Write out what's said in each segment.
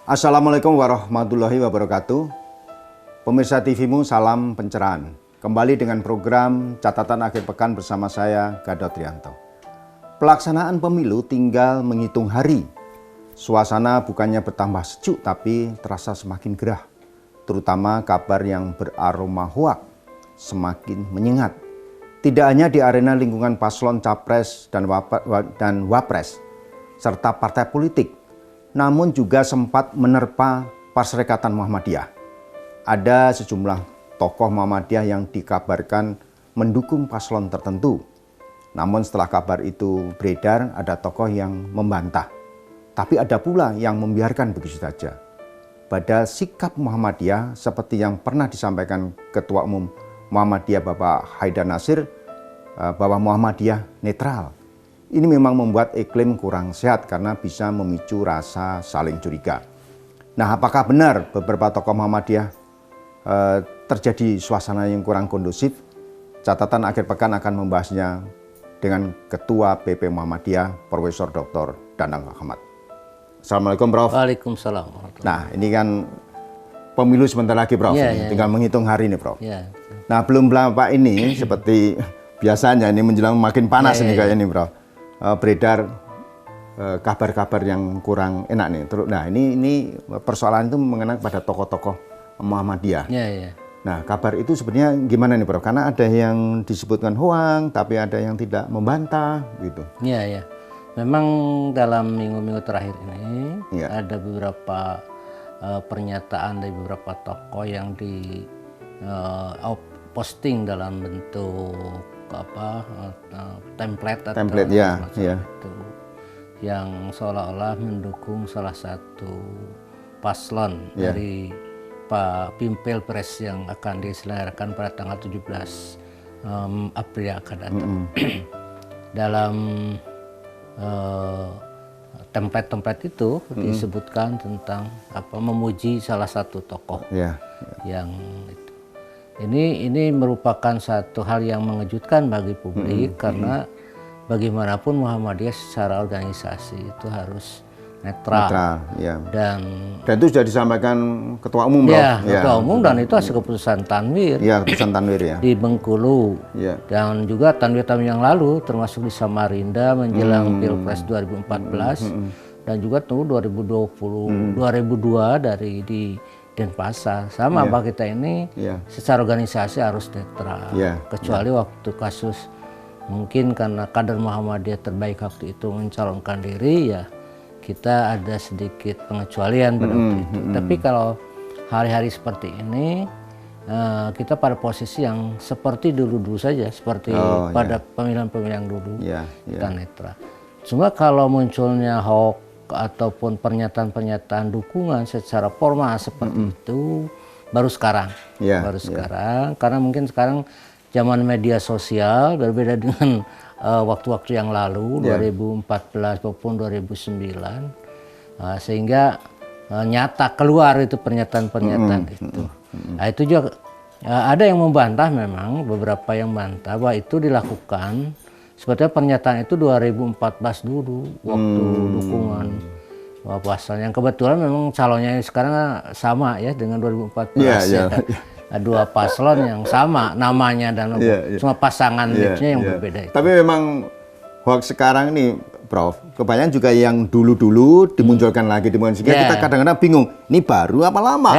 Assalamualaikum warahmatullahi wabarakatuh. Pemirsa TV-mu, salam pencerahan. Kembali dengan program Catatan Akhir Pekan bersama saya, Gadot Trianto. Pelaksanaan pemilu tinggal menghitung hari. Suasana bukannya bertambah sejuk tapi terasa semakin gerah. Terutama kabar yang beraroma hoak semakin menyengat. Tidak hanya di arena lingkungan paslon capres dan wapres, serta partai politik, namun juga sempat menerpa Perserikatan Muhammadiyah. Ada sejumlah tokoh Muhammadiyah yang dikabarkan mendukung paslon tertentu. Namun setelah kabar itu beredar, ada tokoh yang membantah. Tapi ada pula yang membiarkan begitu saja. Padahal sikap Muhammadiyah seperti yang pernah disampaikan Ketua Umum Muhammadiyah Bapak Haidar Nasir, bahwa Muhammadiyah netral. Ini memang membuat iklim kurang sehat karena bisa memicu rasa saling curiga. Nah, apakah benar beberapa tokoh Muhammadiyah terjadi suasana yang kurang kondusif? Catatan Akhir Pekan akan membahasnya dengan Ketua PP Muhammadiyah, Profesor Dr. Danang Ahmad. Assalamualaikum, Prof. Waalaikumsalam. Nah, ini kan pemilu sebentar lagi, Prof. Tinggal menghitung hari nih, Prof. Nah, belum lama ini seperti biasanya ini menjelang makin panas ini kayak ini, Prof. Beredar kabar-kabar yang kurang enak nih. Nah, ini persoalan itu mengenai pada tokoh-tokoh Muhammadiyah. Nah, kabar itu sebenarnya gimana nih, Prof? Karena ada yang disebutkan hoang, tapi ada yang tidak membantah, gitu. Iya. Memang dalam minggu-minggu terakhir ini ada beberapa pernyataan dari beberapa tokoh yang di posting dalam bentuk template atau itu yang seolah-olah mendukung salah satu paslon dari Pak Pilpres yang akan diselenggarakan pada tanggal 17 April yang akan datang. Dalam template itu disebutkan tentang memuji salah satu tokoh yang itu. Ini merupakan satu hal yang mengejutkan bagi publik karena bagaimanapun Muhammadiyah secara organisasi itu harus netral. Dan itu sudah disampaikan Ketua Umum, Ketua Umum, dan itu hasil keputusan Tanwir. Keputusan Tanwir di Bengkulu. Dan juga Tanwir-Tanwir yang lalu termasuk di Samarinda menjelang Pilpres 2014 dan juga tunggu 2002 dari di Denpasar. Sama bahwa kita ini secara organisasi harus netral. Kecuali waktu kasus mungkin karena kader Muhammadiyah terbaik waktu itu mencalonkan diri, kita ada sedikit pengecualian pada waktu itu. Tapi kalau hari-hari seperti ini, kita pada posisi yang seperti dulu-dulu saja, seperti pada pemilihan-pemilihan dulu, kita netral. Cuma kalau munculnya hoax ataupun pernyataan-pernyataan dukungan secara formal seperti itu, baru sekarang. Sekarang, karena mungkin sekarang zaman media sosial berbeda dengan waktu-waktu yang lalu, 2014 maupun 2009, sehingga nyata keluar itu pernyataan-pernyataan itu. Nah, itu juga ada yang membantah, memang beberapa yang membantah bahwa itu dilakukan sebetulnya pernyataan itu 2014 dulu waktu dukungan paslon yang kebetulan memang calonnya sekarang sama dengan 2014 dua paslon yang sama namanya dan cuma pasangan yang berbeda itu. Tapi memang hoax sekarang ini, Prof, kebanyakan juga yang dulu-dulu dimunculkan lagi sehingga kita kadang-kadang bingung, ini baru apa lama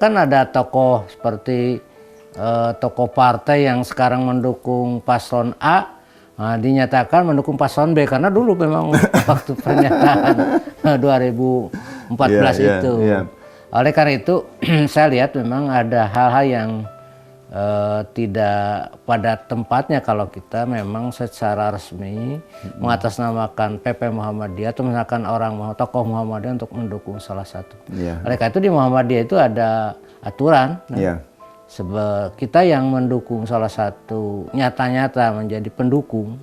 kan ada tokoh seperti tokoh partai yang sekarang mendukung paslon A, dinyatakan mendukung paslon B karena dulu memang waktu pernyataan 2014 itu. Oleh karena itu saya lihat memang ada hal-hal yang tidak pada tempatnya kalau kita memang secara resmi mengatasnamakan PP Muhammadiyah atau misalkan tokoh Muhammadiyah untuk mendukung salah satu. Oleh karena itu di Muhammadiyah itu ada aturan. Kita yang mendukung salah satu nyata-nyata menjadi pendukung,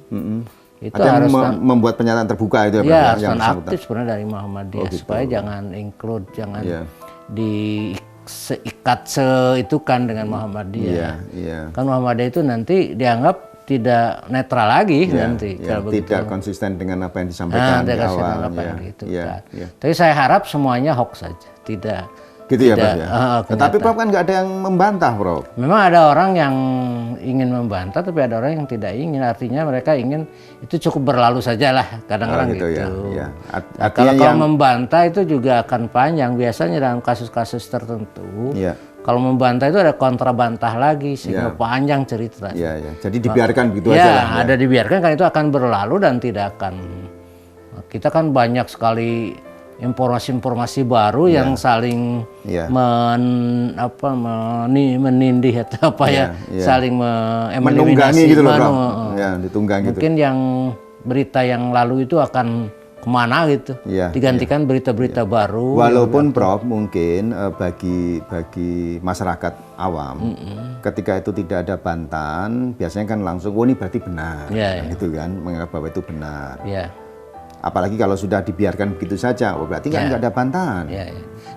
itu harus membuat pernyataan terbuka itu harus aktif sebenarnya dari Muhammadiyah, supaya jangan include, jangan diikat itu kan dengan Muhammadiyah. Kan Muhammadiyah itu nanti dianggap tidak netral lagi nanti ya, kalau begitu. Tidak konsisten dengan apa yang disampaikan di awal. Tapi saya harap semuanya hoax saja, tidak. Gitu ya, Prof. Ya? Tetapi Prof kan nggak ada yang membantah, Prof. Memang ada orang yang ingin membantah, tapi ada orang yang tidak ingin. Artinya mereka ingin itu cukup berlalu sajalah, kadang-kadang gitu. Ya. Nah, kalau membantah itu juga akan panjang. Biasanya dalam kasus-kasus tertentu, kalau membantah itu ada kontrabantah lagi, sehingga panjang cerita. Jadi dibiarkan begitu aja. Ada dibiarkan, kan itu akan berlalu dan tidak akan. Kita kan banyak sekali informasi-informasi baru yang saling menindih atau saling menunggangi gitu loh, Bro. Ditunggangi gitu. Mungkin yang berita yang lalu itu akan kemana gitu, digantikan berita-berita baru. Walaupun Prof mungkin bagi masyarakat awam, ketika itu tidak ada bantahan, biasanya kan langsung, ini berarti benar, gitu kan, menganggap bahwa itu benar. Apalagi kalau sudah dibiarkan begitu saja, berarti kan nggak ada bantahan.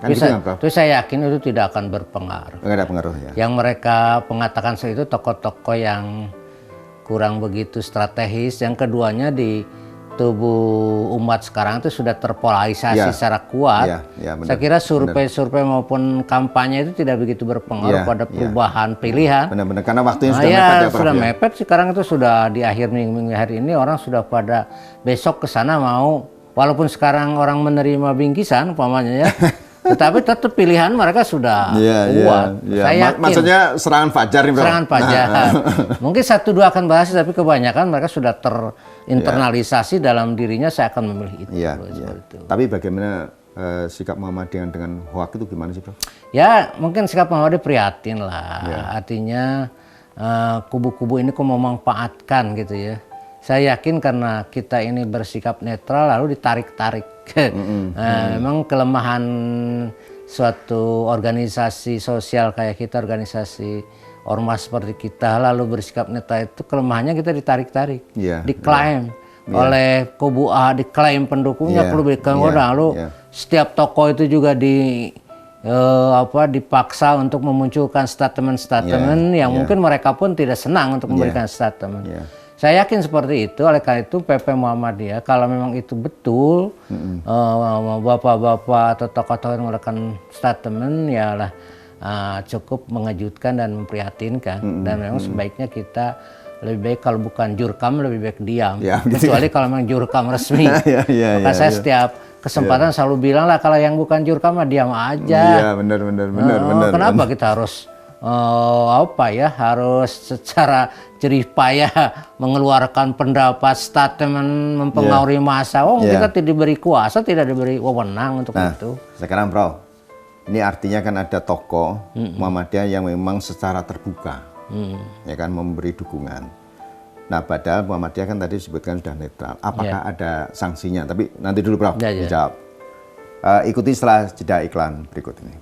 Kan gitu kan, Prof? Itu saya yakin itu tidak akan berpengaruh. Nggak ada pengaruh ya. Yang mereka mengatakan itu tokoh-tokoh yang kurang begitu strategis. Yang keduanya di tubuh umat sekarang itu sudah terpolarisasi secara kuat. Saya kira survei maupun kampanye itu tidak begitu berpengaruh pada perubahan pilihan. Benar-benar, karena waktunya sudah mepet ya, Prof. Sudah mepet, sekarang itu sudah di akhir minggu hari ini orang sudah pada besok ke sana mau, walaupun sekarang orang menerima bingkisan umpamanya ya. Tetapi tetap pilihan mereka sudah kuat. Saya yakin. Maksudnya serangan fajar nih, Bro. Serangan fajar. Mungkin 1-2 akan bahas, tapi kebanyakan mereka sudah terinternalisasi dalam dirinya, saya akan memilih itu. Tapi bagaimana sikap Muhammadiyah dengan hoax itu gimana sih, Bro? Ya, mungkin sikap Muhammadiyah prihatin lah. Artinya kubu-kubu ini kok memanfaatkan gitu ya. Saya yakin karena kita ini bersikap netral lalu ditarik-tarik. Memang kelemahan suatu organisasi sosial kayak kita, organisasi ormas seperti kita, lalu bersikap netral itu kelemahannya kita ditarik-tarik, diklaim oleh kubu A, diklaim pendukungnya perlu berikan lalu setiap tokoh itu juga dipaksa untuk memunculkan statement-statement yang mungkin mereka pun tidak senang untuk memberikan statement. Saya yakin seperti itu. Oleh karena itu PP Muhammadiyah kalau memang itu betul, bapak-bapak atau tokoh-tokoh yang melakukan statement, ya lah cukup mengejutkan dan memprihatinkan. Dan memang sebaiknya kita lebih baik kalau bukan jurkam lebih baik diam. Kecuali kalau memang jurkam resmi. Maka saya setiap kesempatan selalu bilang lah, kalau yang bukan jurkam mah diam aja. Benar. Kenapa kita harus harus secara jerih payah mengeluarkan pendapat, statement, mempengaruhi massa. Kita tidak diberi kuasa, tidak diberi wewenang untuk itu. Sekarang, Bro, ini artinya kan ada tokoh Muhammadiyah yang memang secara terbuka, ya kan, memberi dukungan. Nah, padahal Muhammadiyah kan tadi disebutkan sudah netral. Apakah ada sanksinya? Tapi nanti dulu, Bro, dijawab. Ikuti setelah jeda iklan berikut ini.